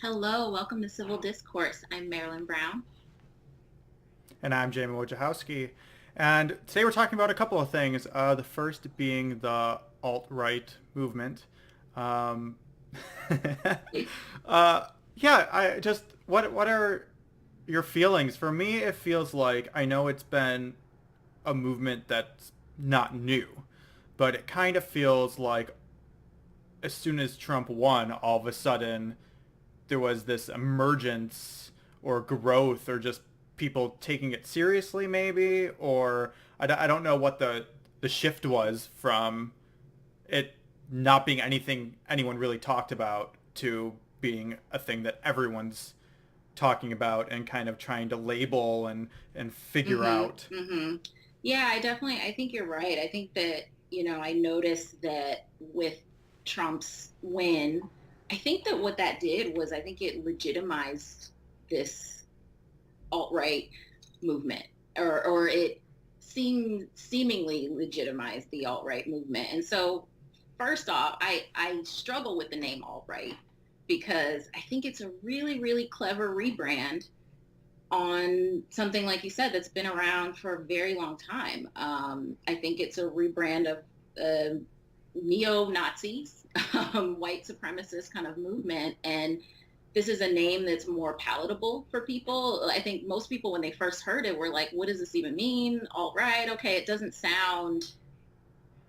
Hello, welcome to Civil Discourse. I'm Marilyn Brown. And I'm Jayme and today we're talking about a couple of things. The first being the alt-right movement. Um, yeah, I just what are your feelings? For me, it feels like I know it's been a movement that's not new, but it kind of feels like as soon as Trump won, all of a sudden there was this emergence or growth or just people taking it seriously maybe, or I don't know what the shift was from it not being anything anyone really talked about to being a thing that everyone's talking about and kind of trying to label and figure out. Mm-hmm. Mm-hmm. Yeah, I think you're right. I think that, I noticed that with Trump's win, I think that what that did was I think it legitimized this alt-right movement, or it seemingly legitimized the alt-right movement. And so first off, I struggle with the name alt-right because I think it's a really, really clever rebrand on something like you said that's been around for a very long time. I think it's a rebrand of neo Nazis, white supremacist kind of movement, and this is a name that's more palatable for people. I think most people, when they first heard it, were like, "What does this even mean?" All right, okay, it doesn't sound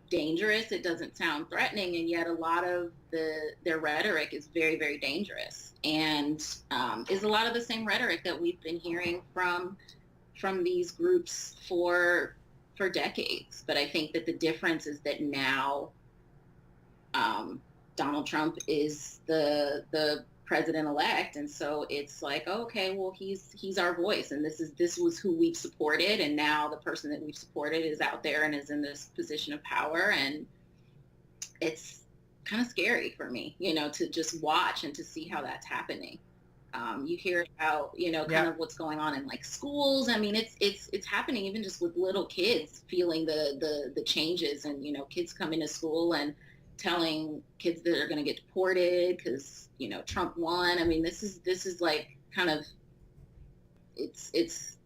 dangerous, it doesn't sound threatening, and yet a lot of their rhetoric is very, very dangerous, and is a lot of the same rhetoric that we've been hearing from these groups for decades. But I think that the difference is that now Donald Trump is the president elect, and so it's like, okay, well, he's our voice, and this was who we've supported, and now the person that we've supported is out there and is in this position of power, and it's kind of scary for me, to just watch and to see how that's happening. You hear about, kind Yeah, of what's going on in like schools. I mean, it's happening even just with little kids feeling the changes, and kids come into school and telling kids that are going to get deported because Trump won. I mean, this is like kind of it's it's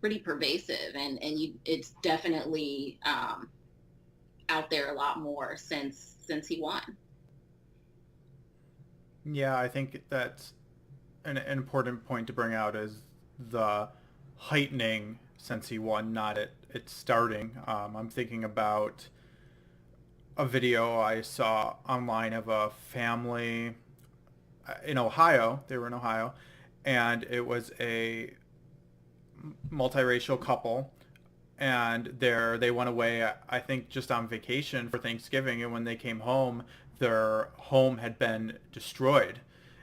pretty pervasive, and it's definitely out there a lot more since he won. yeah, I think that's an important point to bring out is the heightening since he won, not it starting. I'm thinking about a video I saw online of a family in Ohio. They were in Ohio, and it was a multiracial couple. And they went away, I think, just on vacation for Thanksgiving. And when they came home, their home had been destroyed.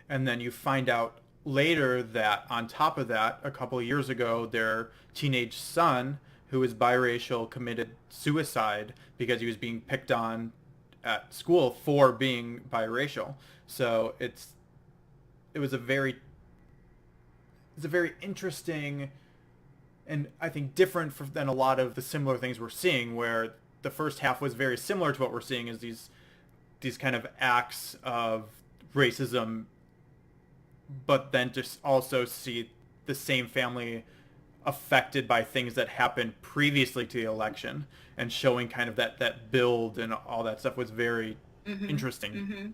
And then you find out later that on top of that, a couple of years ago, their teenage son, who is biracial, committed suicide because he was being picked on at school for being biracial. So it was a very interesting and I think different than a lot of the similar things we're seeing, where the first half was very similar to what we're seeing is these kind of acts of racism, but then just also see the same family affected by things that happened previously to the election and showing kind of that build and all that stuff was very Hmm. interesting. Hmm.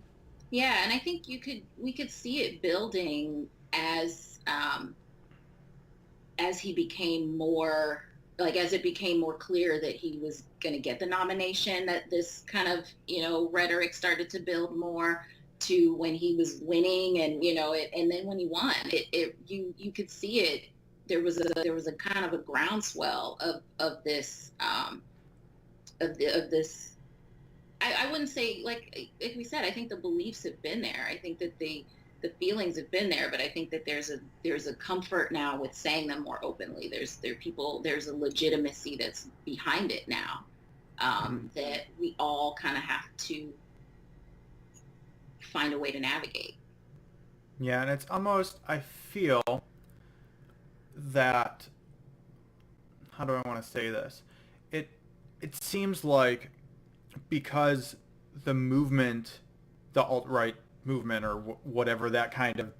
Yeah, and I think we could see it building as he became more, like, as it became more clear that he was going to get the nomination, that this kind of rhetoric started to build more, to when he was winning, and and then when he won, you could see it. There was a kind of a groundswell of this. I wouldn't say, like we said, I think the beliefs have been there. I think that the feelings have been there, but I think that there's a comfort now with saying them more openly. There's a legitimacy that's behind it now, Mhm. that we all kind of have to find a way to navigate. Yeah, and it's almost, I feel that, how do I want to say this? It it seems like because the movement, the alt right movement or whatever that kind of,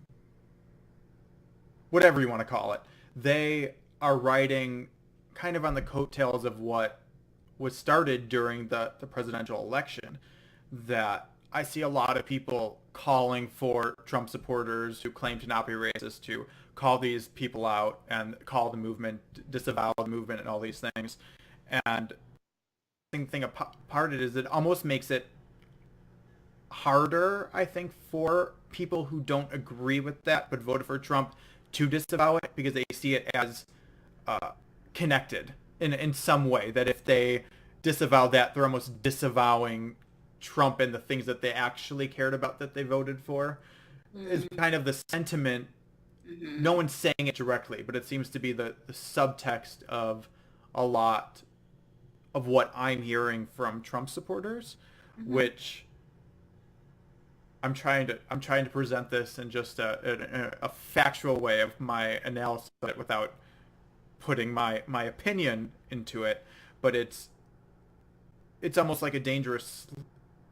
whatever you want to call it, they are riding kind of on the coattails of what was started during the presidential election. That I see a lot of people calling for Trump supporters who claim to not be racist to call these people out and call the movement, disavow the movement, and all these things. And the thing part of it is it almost makes it harder, I think, for people who don't agree with that but voted for Trump to disavow it because they see it as connected in some way. That if they disavow that, they're almost disavowing Trump and the things that they actually cared about that they voted for. Mm-hmm. Is kind of the sentiment. Mm-hmm. No one's saying it directly, but it seems to be the subtext of a lot of what I'm hearing from Trump supporters, mm-hmm. which I'm trying to present this in just a factual way of my analysis of it without putting my opinion into it. But it's almost like a dangerous.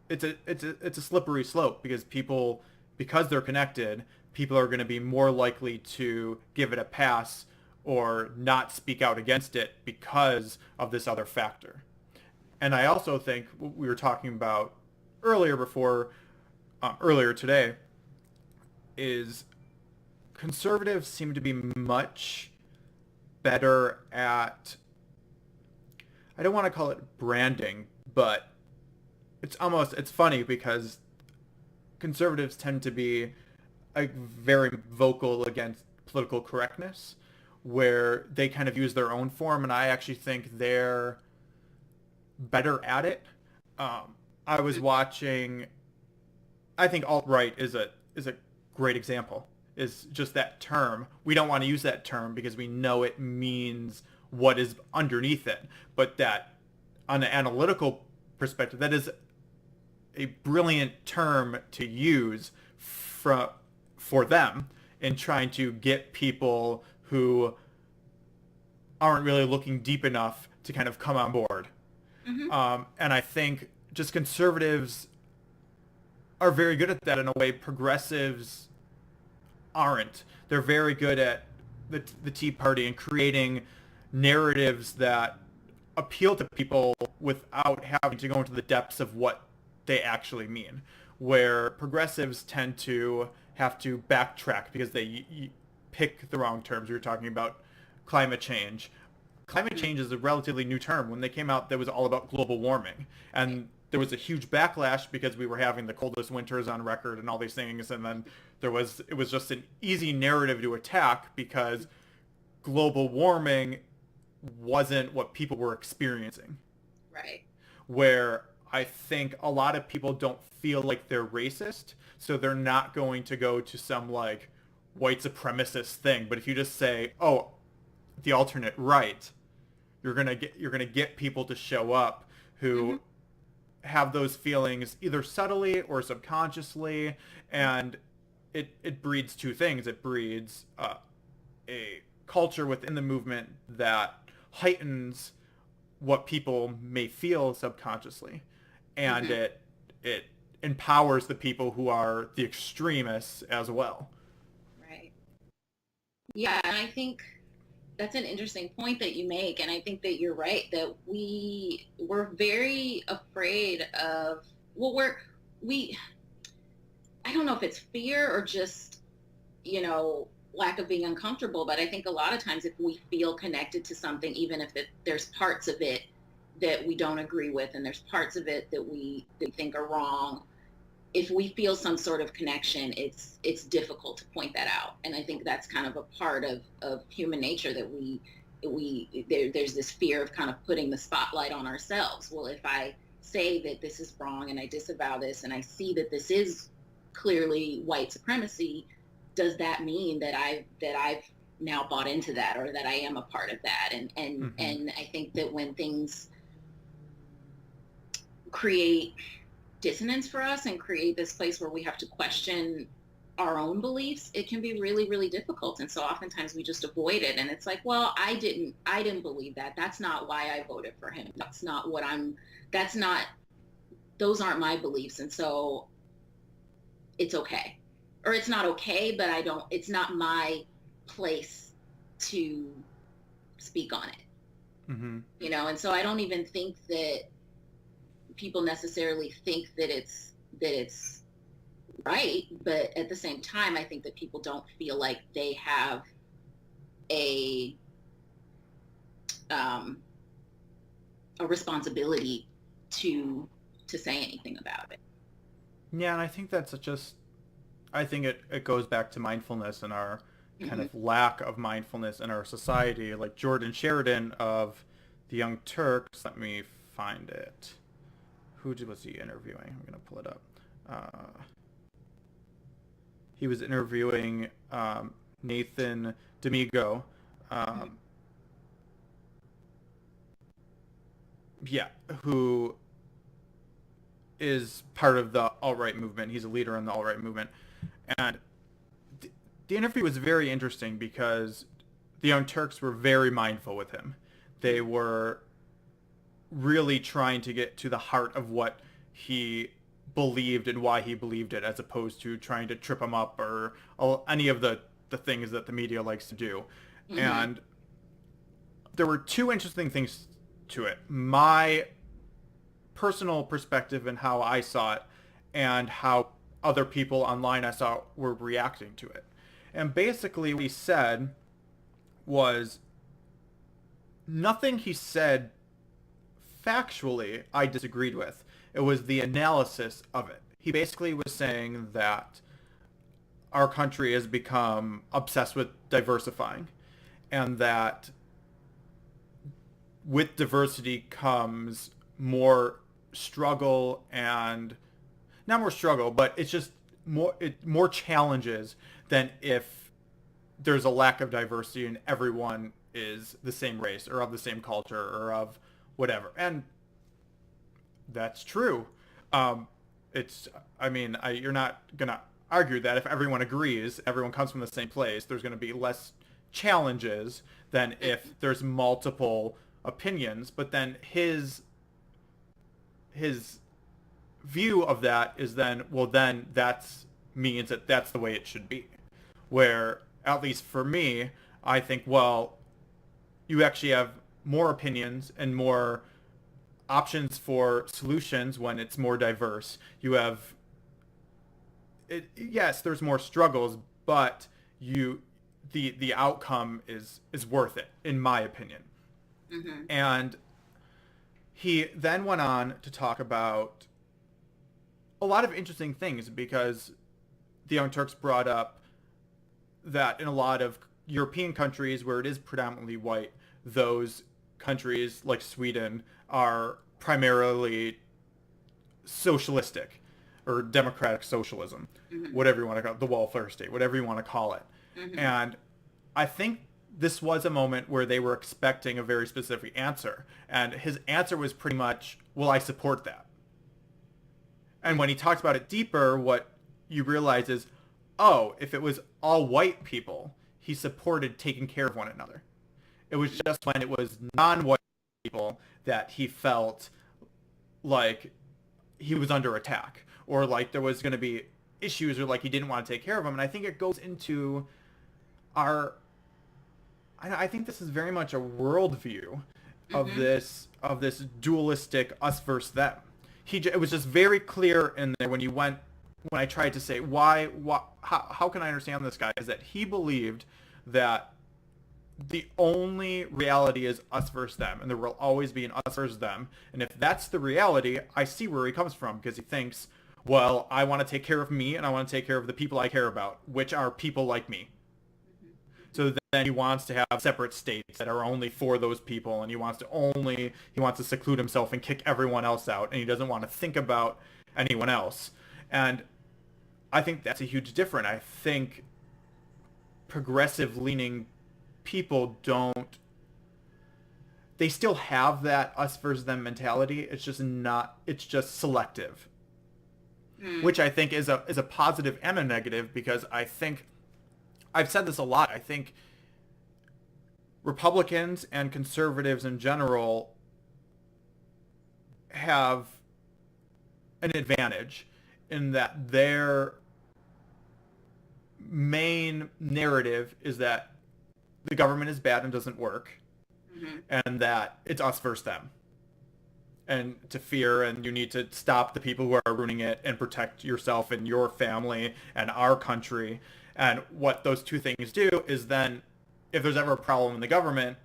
It's a slippery slope because they're connected. People are going to be more likely to give it a pass or not speak out against it because of this other factor. And I also think we were talking about earlier today is conservatives seem to be much better at, I don't want to call it branding, but it's funny because conservatives tend to be very vocal against political correctness, where they kind of use their own form, and I actually think they're better at it. I was watching. I think alt-right is a great example. Is just that term. We don't want to use that term because we know it means what is underneath it, but that on an analytical perspective, that is a brilliant term to use for them in trying to get people who aren't really looking deep enough to kind of come on board. Mm-hmm. And I think just conservatives are very good at that in a way progressives aren't. They're very good at the Tea Party and creating narratives that appeal to people without having to go into the depths of what they actually mean, where progressives tend to have to backtrack because they pick the wrong terms. We were talking about climate change. Climate change is a relatively new term. When they came out, that was all about global warming. And there was a huge backlash because we were having the coldest winters on record and all these things. And then it was just an easy narrative to attack because global warming wasn't what people were experiencing. Right. Where I think a lot of people don't feel like they're racist, so they're not going to go to some like white supremacist thing. But if you just say, "Oh, the alternate right," you're gonna get people to show up who mm-hmm. have those feelings either subtly or subconsciously, and it breeds two things. It breeds a culture within the movement that heightens what people may feel subconsciously, and mm-hmm. it empowers the people who are the extremists as well. Right. Yeah, and I think that's an interesting point that you make, and I think that you're right that we're very afraid of I don't know if it's fear or just lack of being uncomfortable, but I think a lot of times if we feel connected to something, even if there's parts of it that we don't agree with and there's parts of it that we think are wrong, if we feel some sort of connection, it's difficult to point that out. And I think that's kind of a part of human nature that there's this fear of kind of putting the spotlight on ourselves. Well, if I say that this is wrong and I disavow this and I see that this is clearly white supremacy, does that mean that I've now bought into that or that I am a part of that? And mm-hmm. and I think that when things create dissonance for us and create this place where we have to question our own beliefs, it can be really, really difficult. And so oftentimes we just avoid it. And it's like, well, I didn't believe that. That's not why I voted for him. Those aren't my beliefs. And so it's okay, or it's not okay, but it's not my place to speak on it. Mm-hmm. And so I don't even think that people necessarily think that it's right, but at the same time, I think that people don't feel like they have a um, a responsibility to say anything about it. Yeah, and I think that's just, I think it goes back to mindfulness and our kind Mm-hmm. of lack of mindfulness in our society. Like Jordan Sheridan of the Young Turks, let me find it. Was he interviewing? I'm going to pull it up. He was interviewing Nathan D'Amigo. Mm-hmm. Um, yeah, who is part of the alt-right movement. He's a leader in the alt-right movement. And the interview was very interesting because the Young Turks were very mindful with him. They were really trying to get to the heart of what he believed and why he believed it, as opposed to trying to trip him up or any of the things that the media likes to do. Mm-hmm. And there were two interesting things to it. My personal perspective and how I saw it, and how other people online I saw were reacting to it. And basically, what he said was nothing he said factually I disagreed with. It was the analysis of it. He basically was saying that our country has become obsessed with diversifying, and that with diversity comes more struggle, and not more struggle, but it's just more challenges than if there's a lack of diversity and everyone is the same race or of the same culture or of whatever. And that's true. Um, it's, I mean, you're not gonna argue that if everyone agrees, everyone comes from the same place, there's gonna be less challenges than if there's multiple opinions. But then his view of that is then, well, then that's means that that's the way it should be. Where, at least for me, I think, well, you actually have more opinions and more options for solutions when it's more diverse. You have yes, there's more struggles, but the outcome is worth it, in my opinion. Mm-hmm. And he then went on to talk about a lot of interesting things, because the Young Turks brought up that in a lot of European countries where it is predominantly white, those countries like Sweden are primarily socialistic or democratic socialism, Mm-hmm. whatever you want to call it, the welfare state, whatever you want to call it. Mm-hmm. And I think this was a moment where they were expecting a very specific answer. And his answer was pretty much, well, I support that. And when he talks about it deeper, what you realize is, oh, if it was all white people, he supported taking care of one another. It was just when it was non-white people that he felt like he was under attack, or like there was going to be issues, or like he didn't want to take care of them. And I think it goes into our, I think this is very much a worldview of Mm-hmm. this dualistic us versus them. It was just very clear in there when I tried to say how can I understand this guy, is that he believed that the only reality is us versus them, and there will always be an us versus them. And if that's the reality, I see where he comes from, because he thinks, well, I want to take care of me, and I want to take care of the people I care about, which are people like me. So then he wants to have separate states that are only for those people, and he wants to seclude himself and kick everyone else out, and he doesn't want to think about anyone else. And I think that's a huge difference. I think progressive leaning people don't, they still have that us versus them mentality. It's just selective, Mm-hmm. which I think is a positive and a negative, because I think I've said this a lot. I think Republicans and conservatives in general have an advantage in that main narrative is that the government is bad and doesn't work, Hmm. and that it's us versus them, and to fear, and you need to stop the people who are ruining it and protect yourself and your family and our country. And what those two things do is then, if there's ever a problem in the government,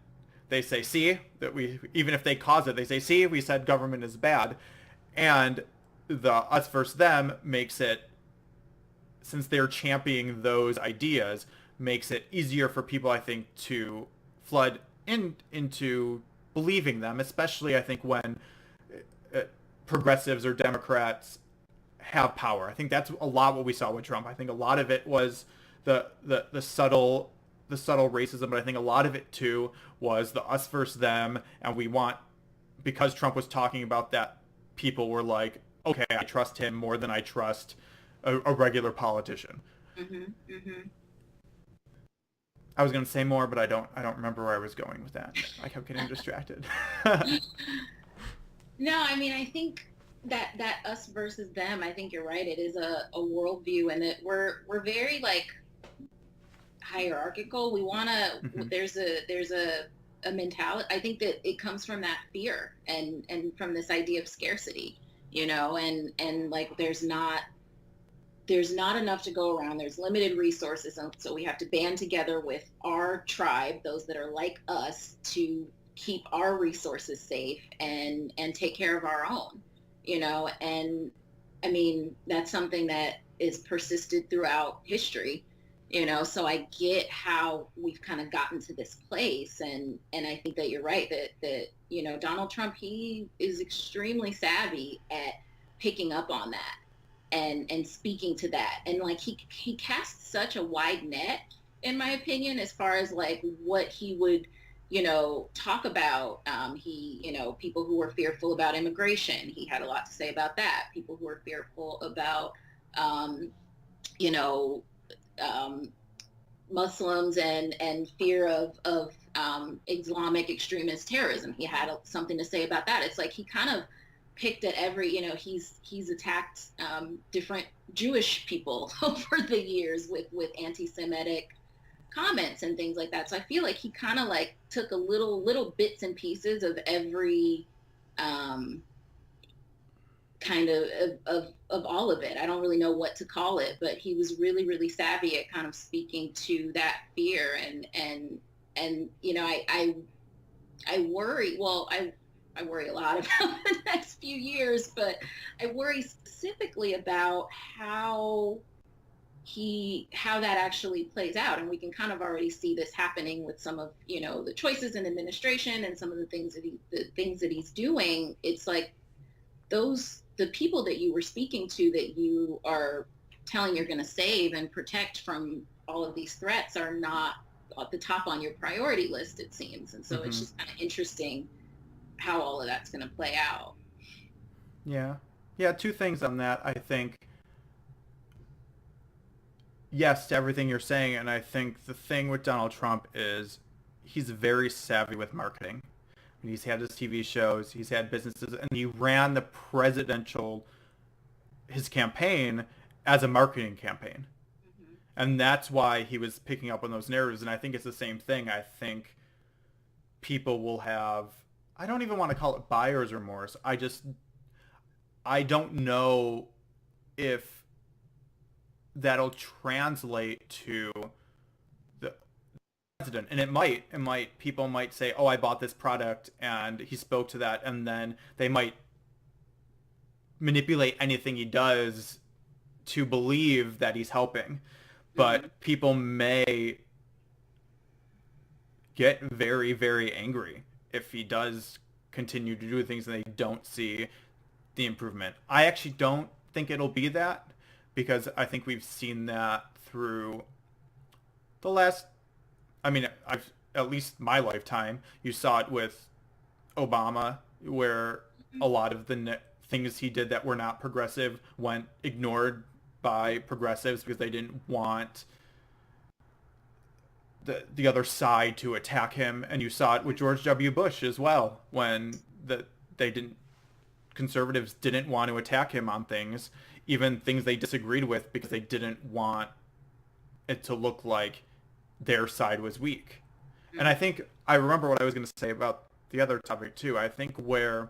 they say, see, that we, even if they cause it, they say, see, we said government is bad. And the us versus them makes it, since they're championing those ideas, makes it easier for people, I think, to flood into believing them, especially, I think, when progressives or Democrats have power. I think that's a lot what we saw with Trump. I think a lot of it was the subtle racism, but I think a lot of it too was the us versus them, and we want, because Trump was talking about that, people were like, okay, I trust him more than I trust a regular politician. Hmm. Hmm. I was going to say more, but I don't remember where I was going with that. I kept getting distracted. No, I mean, I think that us versus them, I think you're right. It is a worldview, and that we're very like hierarchical. We want to, Hmm. there's a mentality. I think that it comes from that fear and from this idea of scarcity, and like there's not enough to go around. There's limited resources, and so we have to band together with our tribe, those that are like us, to keep our resources safe and take care of our own, And I mean, that's something that is persisted throughout history, So I get how we've kind of gotten to this place, and I think that you're right that Donald Trump, he is extremely savvy at picking up on that and speaking to that, and like he casts such a wide net, in my opinion, as far as like what he would talk about. He people who were fearful about immigration, he had a lot to say about that. People who were fearful about um, you know um, Muslims and fear of Islamic extremist terrorism. He had something to say about that. It's like he kind of picked at every, he's attacked different Jewish people over the years with anti-Semitic comments and things like that. So I feel like he kind of like took a little bits and pieces of every um, kind of all of it. I don't really know what to call it, but he was really savvy at kind of speaking to that fear, and I worry. Well, I worry a lot about the next few years, but I worry specifically about how that actually plays out. And we can kind of already see this happening with some of the choices in administration and some of the things that he's doing. It's like the people that you were speaking to, that you are telling you're going to save and protect from all of these threats, are not at the top on your priority list, it seems. And so it's Hmm. just kind of interesting how all of that's going to play out. Yeah. Yeah, two things on that. I think yes to everything you're saying, and I think the thing with Donald Trump is he's very savvy with marketing. He's had his TV shows, he's had businesses, and he ran the presidential his campaign as a marketing campaign. Mm-hmm. And that's why he was picking up on those narratives. And I think it's the same thing. I think people will have, I don't even want to call it buyer's remorse. I don't know if that'll translate to the president. And people might say, oh, I bought this product and he spoke to that. And then they might manipulate anything he does to believe that he's helping. Mm-hmm. But people may get very angry if he does continue to do things and they don't see the improvement. I actually don't think it'll be that, because I think we've seen that through the last, I mean, I've at least my lifetime. You saw it with Obama, where a lot of the things he did that were not progressive went ignored by progressives because they didn't want the other side to attack him. And you saw it with George W. Bush as well, when they didn't conservatives didn't want to attack him on things, even things they disagreed with, because they didn't want it to look like their side was weak. And I Mhm. think I remember what I was going to say about the other topic too. I think where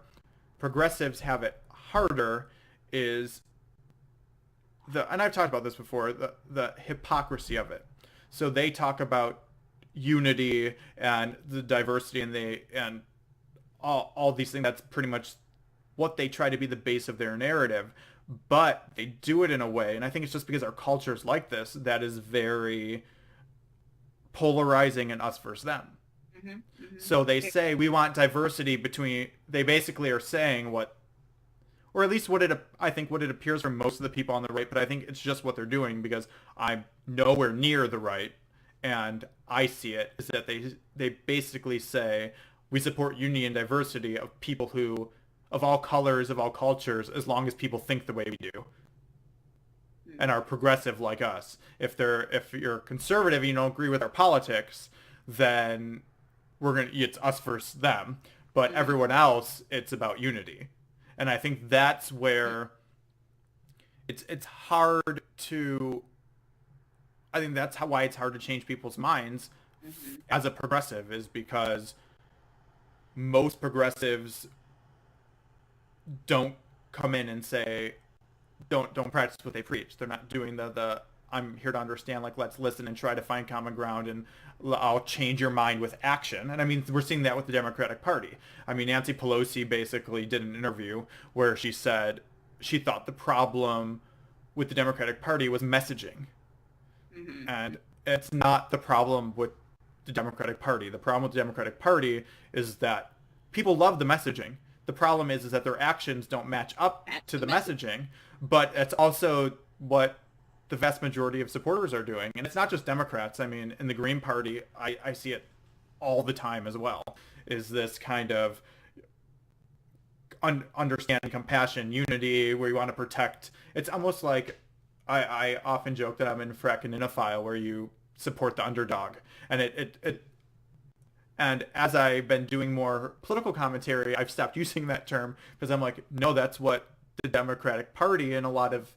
progressives have it harder is and I've talked about this before, the hypocrisy of it. So they talk about unity and the diversity and all these things. That's pretty much what they try to be the base of their narrative, but they do it in a way, and I think it's just because our culture is like this, that is very polarizing and us versus them. Mhm. Mhm. So they say we want diversity between. They basically are saying what, or at least I think what it appears from most of the people on the right, but I think it's just what they're doing because I'm nowhere near the right, and I see it is that they basically say we support unity and diversity of people who of all colors, of all cultures, as long as people think the way we do and Mhm. are progressive like us. If you're conservative and you don't agree with our politics, then it's us versus them. But Mhm. everyone else, it's about unity. And I think that's where it's hard to I think that's why it's hard to change people's minds Mhm. as a progressive is because most progressives don't come in and say don't practice what they preach. They're not doing the I'm here to understand, like let's listen and try to find common ground and I'll change your mind with action. And I mean, we're seeing that with the Democratic Party. I mean, Nancy Pelosi basically did an interview where she said she thought the problem with the Democratic Party was messaging. Mhm. And it's not the problem with the Democratic Party. The problem with the Democratic Party is that people love the messaging. The problem is that their actions don't match up That's to the the message. messaging, but it's also what the vast majority of supporters are doing. And it's not just Democrats. I mean, in the Green Party, I see it all the time as well, is this kind of understanding, compassion, unity, where you want to protect. It's almost like I often joke that I'm in Freck and in a file where you support the underdog. And and as I've been doing more political commentary, I've stopped using that term because I'm like, no, that's what the Democratic Party and a lot of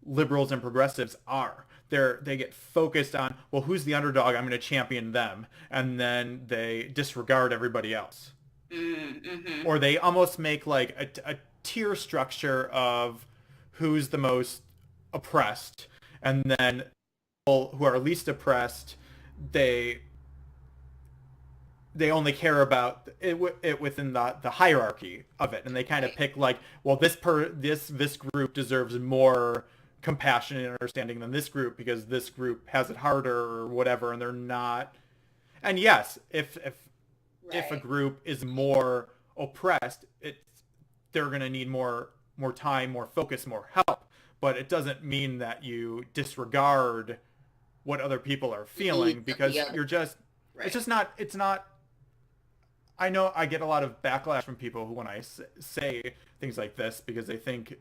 liberals and progressives are. They get focused on, well, who's the underdog? I'm going to champion them. And then they disregard everybody else. Mhm. Or they almost make like a tier structure of who's the most oppressed. And then people who are least oppressed, they they only care about it within the hierarchy of it, and they kind of Right. pick like, well, this group deserves more compassion and understanding than this group because this group has it harder or whatever, and they're not. And yes, if a Right. group is more oppressed, they're going to need more time, more focus, more help. But it doesn't mean that you disregard what other people are The needs feeling of the because other. it's Right. just not it's not I know I get a lot of backlash from people who when I say things like this because they think,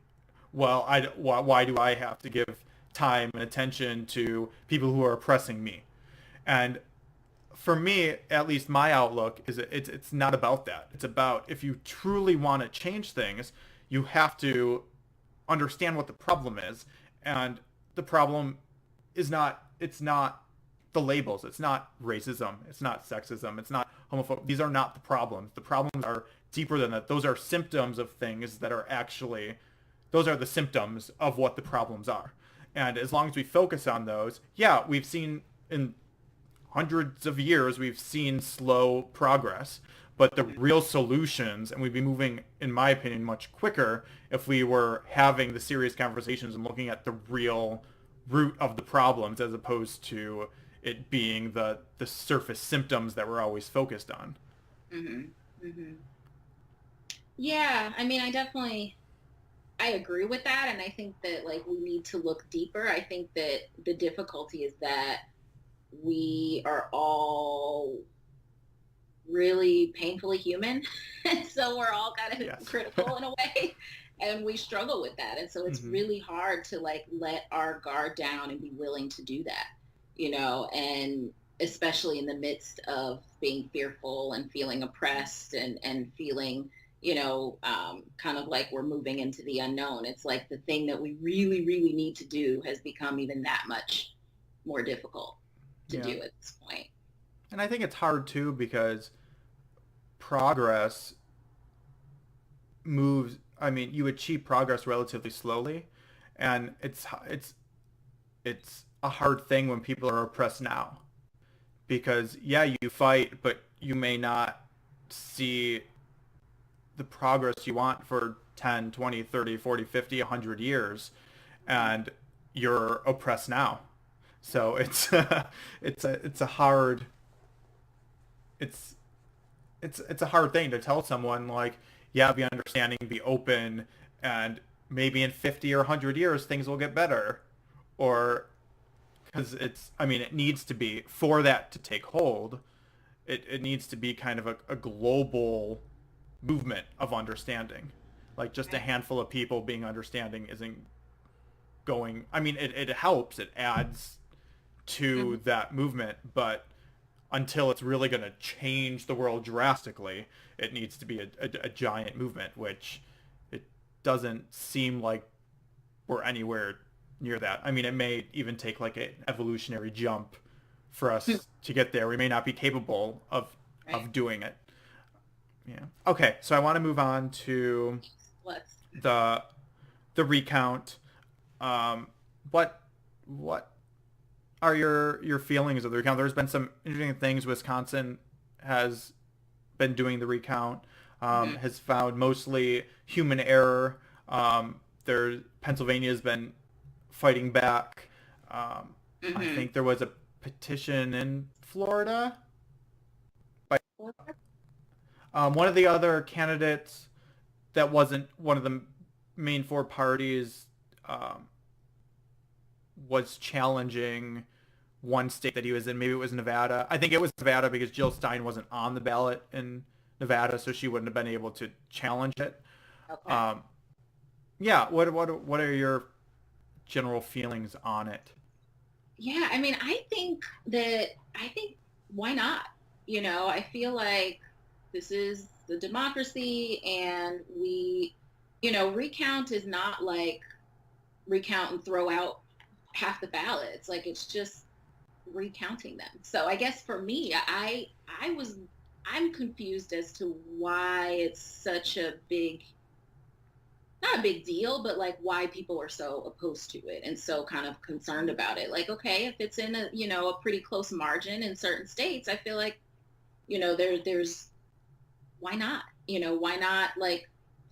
well, why do I have to give time and attention to people who are oppressing me? And for me, at least my outlook is it's not about that. It's about if you truly want to change things, you have to understand what the problem is, and the problem is not it's not the labels. It's not racism. It's not sexism. It's not homophobia. These are not the problems. The problems are deeper than that. Those are symptoms of things that are actually those are the symptoms of what the problems are. And as long as we focus on those, yeah, we've seen in hundreds of years, we've seen slow progress. But the Mhm. real solutions, and we'd be moving, in my opinion, much quicker if we were having the serious conversations and looking at the real root of the problems as opposed to it being the surface symptoms that we're always focused on. Mhm. Mhm. Yeah, I mean, I agree with that, and I think that like we need to look deeper. I think that the difficulty is that we are all really painfully human. And so we're all kind of Yes. hypocritical in a way. And we struggle with that. And so it's Hmm. really hard to like let our guard down and be willing to do that, and especially in the midst of being fearful and feeling oppressed and feeling, kind of like we're moving into the unknown. It's like the thing that we really, really need to do has become even that much more difficult to Yeah. do at this point. And I think it's hard too because progress moves. I mean, you achieve progress relatively slowly, and it's a hard thing when people are oppressed now because yeah, you fight, but you may not see the progress you want for 10, 20, 30, 40, 50, 100 years, and you're oppressed now. So it's it's a hard it's it's a hard thing to tell someone like, yeah, be understanding, be open, and maybe in 50 or 100 years things will get better, or because it's, I mean, it needs to be for that to take hold. It needs to be kind of a global movement of understanding. Like just a Right. handful of people being understanding isn't going. I mean, it helps. It adds Hmm. to that movement, but until it's really going to change the world drastically, it needs to be a giant movement, which it doesn't seem like we're anywhere near that. I mean, it may even take like an evolutionary jump for us to get there. We may not be capable Right. of doing it. Yeah. Okay, so I want to move on to Let's. the the recount. Um, what what are your feelings of the recount? There's been some interesting things. Wisconsin has been doing the recount. Hmm. Has found mostly human error. There Pennsylvania's been fighting back. Um, I Hmm. think there was a petition in Florida by one of the other candidates that wasn't one of the main four parties um, was challenging one state that he was in. Maybe it was Nevada. I think it was Nevada because Jill Stein wasn't on the ballot in Nevada, so she wouldn't have been able to challenge it. Okay. Um, yeah. What are your general feelings on it? Yeah, I mean, I think why not? I feel like this is the democracy and recount is not like recount and throw out half the ballots. Like it's just recounting them. So I guess for me, I'm confused as to why it's such a big, not a big deal, but like why people are so opposed to it and so kind of concerned about it. Like, okay, if it's in a pretty close margin in certain states, I feel like, there's why not? Why not like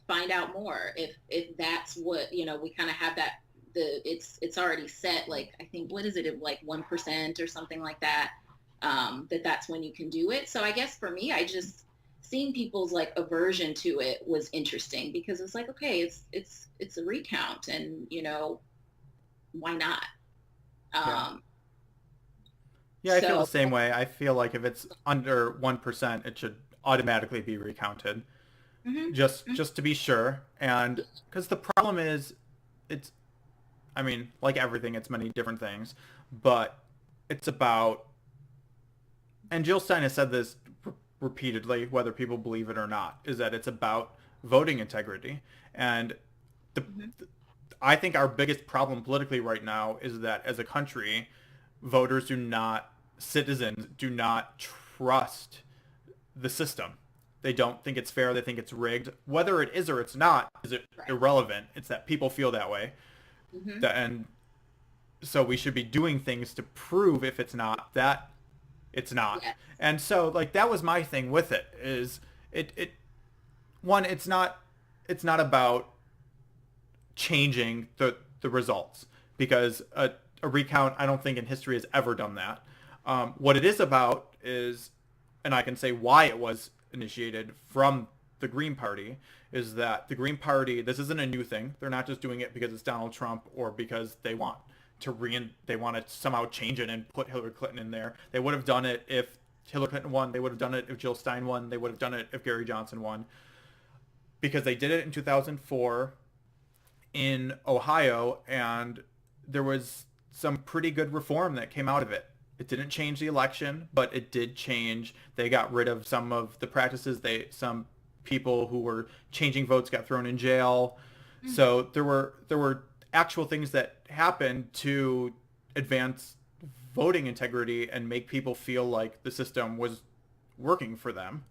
find out more if that's what, we kind of have that it's already set, like I think what is it, like 1% or something like that, that's when you can do it. So I guess for me, I just seeing people's like aversion to it was interesting because it's like, okay, it's a recount and why not? Yeah. Um Yeah, I feel the so same way. I feel like if it's under 1%, it should automatically be recounted, mhm, mhm, just to be sure. And because the problem is, it's, I mean, like everything, it's many different things, but it's about, and Jill Stein has said this repeatedly, whether people believe it or not, is that it's about voting integrity. And the, mhm, I think our biggest problem politically right now is that as a country, voters do not, citizens do not trust the system. They don't think it's fair. They think it's rigged. Whether it is or it's not is right. irrelevant. It's that people feel that way. Mhm. And so we should be doing things to prove if it's not that it's not. Yes. And so like that was my thing with it is it one, it's not about changing the results because a recount I don't think in history has ever done that. What it is about is, and I can say why it was initiated from the Green Party, is that the Green Party, this isn't a new thing. They're not just doing it because it's Donald Trump or because they want to somehow change it and put Hillary Clinton in there. They would have done it if Hillary Clinton won. They would have done it if Jill Stein won. They would have done it if Gary Johnson won because they did it in 2004 in Ohio, and there was some pretty good reform that came out of it. It didn't change the election, but it did change. They got rid of some of the practices. Some people who were changing votes got thrown in jail. Mm. So there were actual things that happened to advance voting integrity and make people feel like the system was working for them.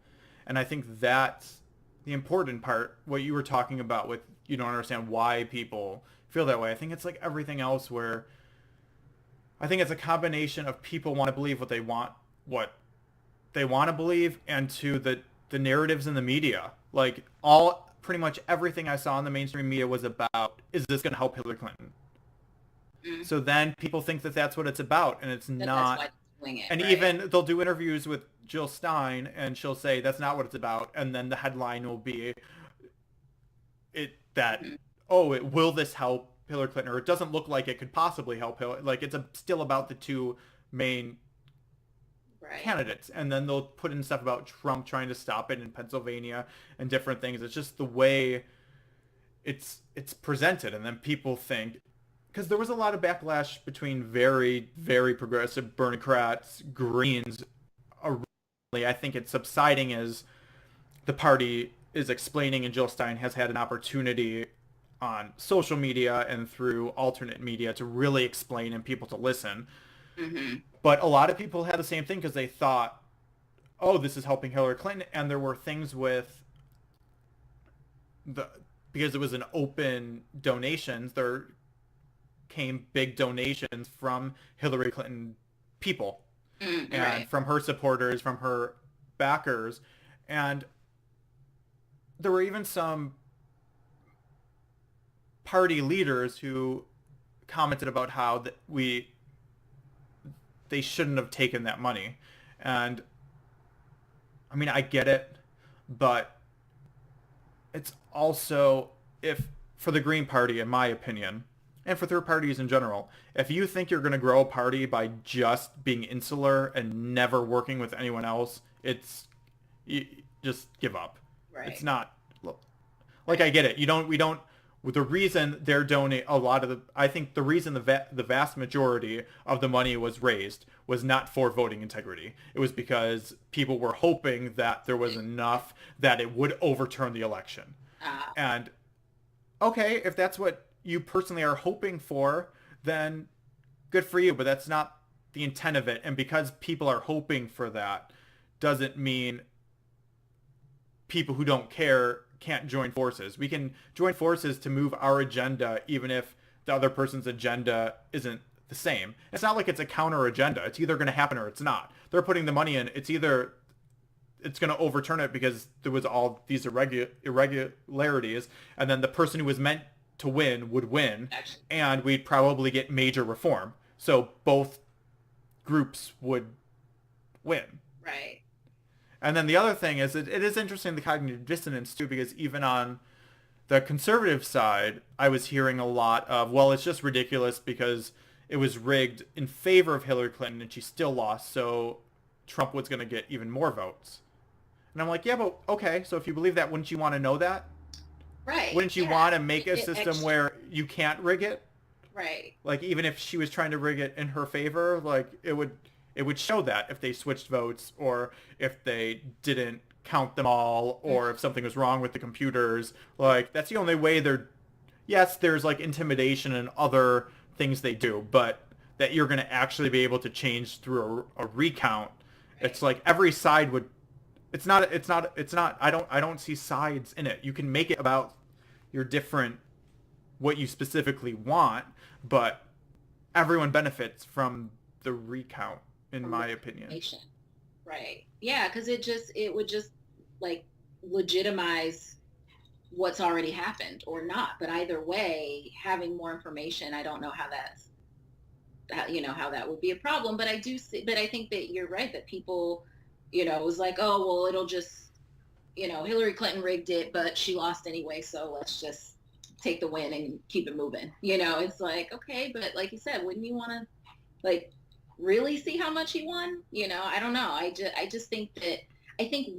And I think that's the important part, what you were talking about with you don't understand why people feel that way. I think it's like everything else where I think it's a combination of people want to believe what they want to believe, and to the narratives in the media. Like all pretty much everything I saw in the mainstream media was about, is this going to help Hillary Clinton? Mm. So then people think that that's what it's about, and it's That's why not. they're doing it, And right? even they'll do interviews with Jill Stein, and she'll say that's not what it's about, and then the headline will be it that Mm-hmm. oh, will this help Hillary Clinton, or it doesn't look like it could possibly help Hillary. Like still about the two main Right. candidates, and then they'll put in stuff about Trump trying to stop it in Pennsylvania and different things. It's just the way it's presented, and then people think, because there was a lot of backlash between very very progressive Democrats, Greens. I think it's subsiding as the party is explaining, and Jill Stein has had an opportunity on social media and through alternate media to really explain and people to listen. Mm-hmm. But a lot of people had the same thing because they thought, oh, this is helping Hillary Clinton. And there were things with because it was an open donations, there came big donations from Hillary Clinton people Mm, and right. from her supporters, from her backers. And there were even some party leaders who commented about how they shouldn't have taken that money. And I mean, I get it, but it's also, if for the Green Party, in my opinion, and for third parties in general, if you think you're going to grow a party by just being insular and never working with anyone else, you just give up. It's Right. not, like, I Right. get it. You don't, we don't, the reason they're donating a lot of I think the reason the vast majority of the money was raised was not for voting integrity. It was because people were hoping that there was enough that it would overturn the election. Uh, And okay, if that's what you personally are hoping for, then good for you, but that's not the intent of it. And because people are hoping for that doesn't mean people who don't care can't join forces. We can join forces to move our agenda even if the other person's agenda isn't the same. It's not like it's a counter agenda. It's either going to happen or it's not. They're putting the money in. It's either it's going to overturn it because there was all these irregularities, and then the person who was meant to win would win, actually, and we'd probably get major reform. So both groups would win. right. And then the other thing is it is interesting, the cognitive dissonance too, because even on the conservative side, I was hearing a lot of, well, it's just ridiculous because it was rigged in favor of Hillary Clinton and she still lost, so Trump was going to get even more votes. And I'm like, yeah, but okay, so if you believe that, wouldn't you want to know that? Right. Wouldn't you Yeah. want to make a It system extra. where you can't rig it? Right. Like even if she was trying to rig it in her favor, like it would show that if they switched votes or if they didn't count them all or if something was wrong with the computers. Like that's the only way they're yes, there's like intimidation and other things they do, but that you're going to actually be able to change through a recount. Right. It's like every side would it's not I don't see sides in it. You can make it about your different what you specifically want, but everyone benefits from the recount, in From the my opinion. information. Right. Yeah, because it would just like legitimize what's already happened or not. But either way, having more information, I don't know how how that would be a problem. But I do see, but I think that you're right that people, it was like, oh well, it'll just, Hillary Clinton rigged it, but she lost anyway, so let's just take the win and keep it moving. It's like, okay, but like you said, wouldn't you want to like really see how much he won? I don't know. I just think that I think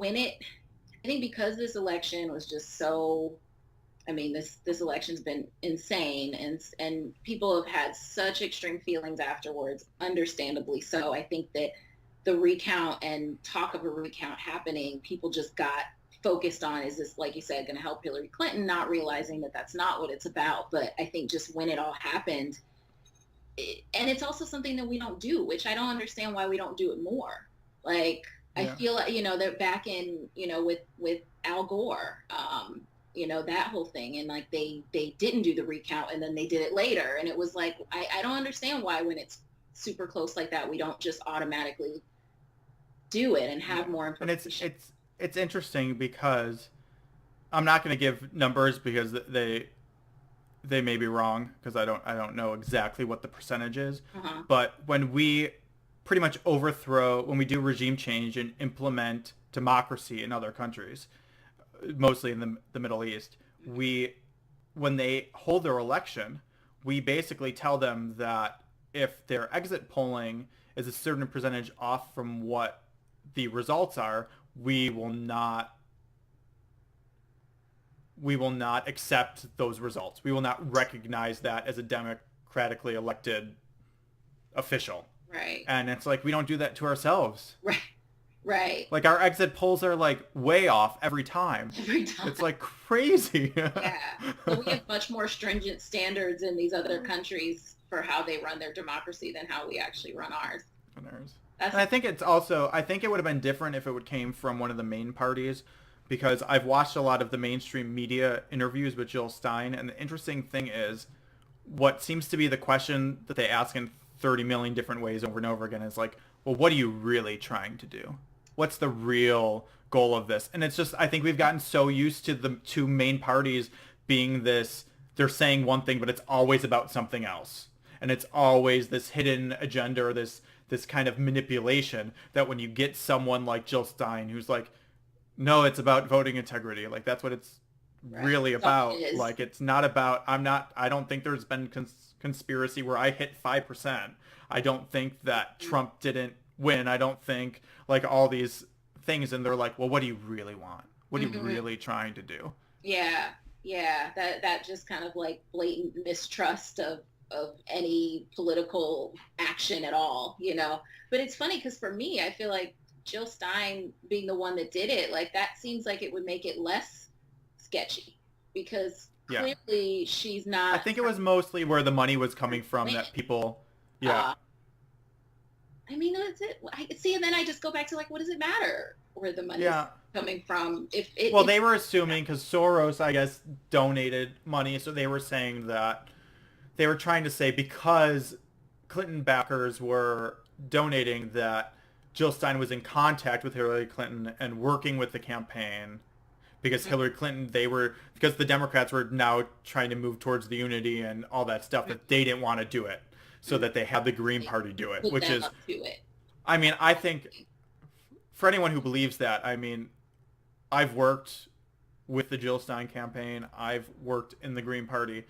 because this election was just so, I mean, this election's been insane, and people have had such extreme feelings afterwards, understandably so. I think that the recount and talk of a recount happening, people just got focused on, is this, like you said, going to help Hillary Clinton, not realizing that that's not what it's about. But I think just when it all happened, and it's also something that we don't do, which I don't understand why we don't do it more. Like, I Yeah. feel like, that back in, with Al Gore, that whole thing, and like they didn't do the recount, and then they did it later, and it was like, I don't understand why when it's super close like that, we don't just automatically do it and have Yeah. more And information. it's interesting because I'm not going to give numbers because they may be wrong because I don't know exactly what the percentage is. Uh-huh. But when we pretty much overthrow, when we do regime change and implement democracy in other countries, mostly in the Middle East, we when they hold their election, we basically tell them that if their exit polling is a certain percentage off from what the results are, we will not accept those results. We will not recognize that as a democratically elected official. Right. And it's like we don't do that to ourselves. Right. Right. Like our exit polls are like way off every time. Every time. It's like crazy. Yeah. So we have much more stringent standards in these other countries for how they run their democracy than how we actually run ours. And That's I think it's also, I think it would have been different if it would came from one of the main parties, because I've watched a lot of the mainstream media interviews with Jill Stein, and the interesting thing is what seems to be the question that they ask in 30 million different ways over and over again is like, well, what are you really trying to do? What's the real goal of this? And it's just, I think we've gotten so used to the two main parties being this, they're saying one thing, but it's always about something else. And it's always this hidden agenda or this kind of manipulation that when you get someone like Jill Stein who's like, no, it's about voting integrity. Like that's what it's right. really That's all it about. is. Like it's not about, I don't think there's been conspiracy where I hit 5%. I don't think that Trump didn't win. I don't think like all these things. And they're like, well, what do you really want? What are you Mm-hmm. really trying to do? Yeah, yeah, that just kind of like blatant mistrust of any political action at all. But it's funny because for me, I feel like Jill Stein being the one that did it, like that seems like it would make it less sketchy because Yeah. clearly she's I not think it was mostly where the money was trying coming to from win. that people, yeah. Uh, I mean, that's it. I see, and then I just go back to like, what does it matter where the money's Yeah. coming from? Well, If they were assuming because Soros, I guess, donated money, so they were saying that they were trying to say because Clinton backers were donating that Jill Stein was in contact with Hillary Clinton and working with the campaign because Hillary Clinton, because the Democrats were now trying to move towards the unity and all that stuff that they didn't want to do it, so that they had the Green they Party do it, put which them is, up to it. I mean, I think for anyone who believes that, I mean, I've worked with the Jill Stein campaign. I've worked in the Green Party.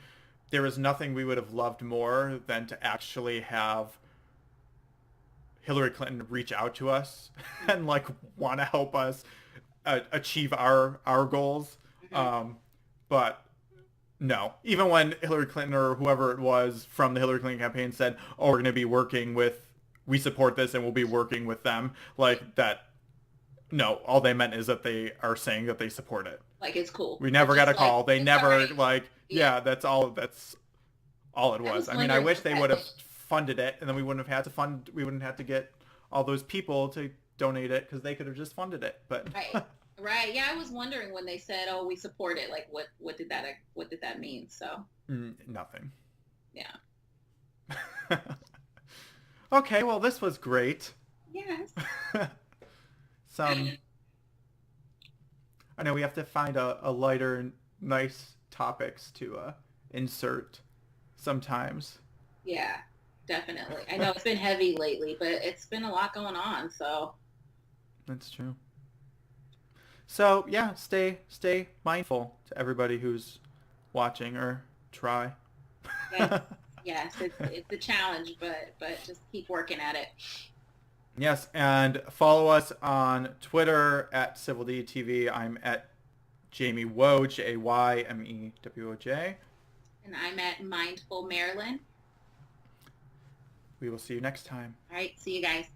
There is nothing we would have loved more than to actually have Hillary Clinton reach out to us and like want to help us achieve our goals. Mm-hmm. Um, but no, even when Hillary Clinton or whoever it was from the Hillary Clinton campaign said, "Oh, we're going to be working with, we support this and we'll be working with them," like that. No, all they meant is that they are saying that they support it. Like it's cool. We They're never got just a like, call. They it's all never right. like, Yeah. yeah, that's all it I was. was I mean, I wondering wish what they that would have like. funded it, and then we wouldn't have to get all those people to donate it because they could have just funded it. But Right. Right. Yeah, I was wondering when they said, "Oh, we support it." Like, what did that mean? So, nothing. yeah. Okay, well, this was great. Yes. Some, I know we have to find a lighter, nice topics to insert sometimes. Yeah. Definitely. I know it's been heavy lately, but it's been a lot going on. So, That's true. So yeah, stay mindful to everybody who's watching or try. yes, yes, it's a challenge, but just keep working at it. Yes, and follow us on Twitter at CivilDTV. I'm at Jayme Woj, JaymewOJ. And I'm at Mindful Maryland. We will see you next time. All right. See you guys.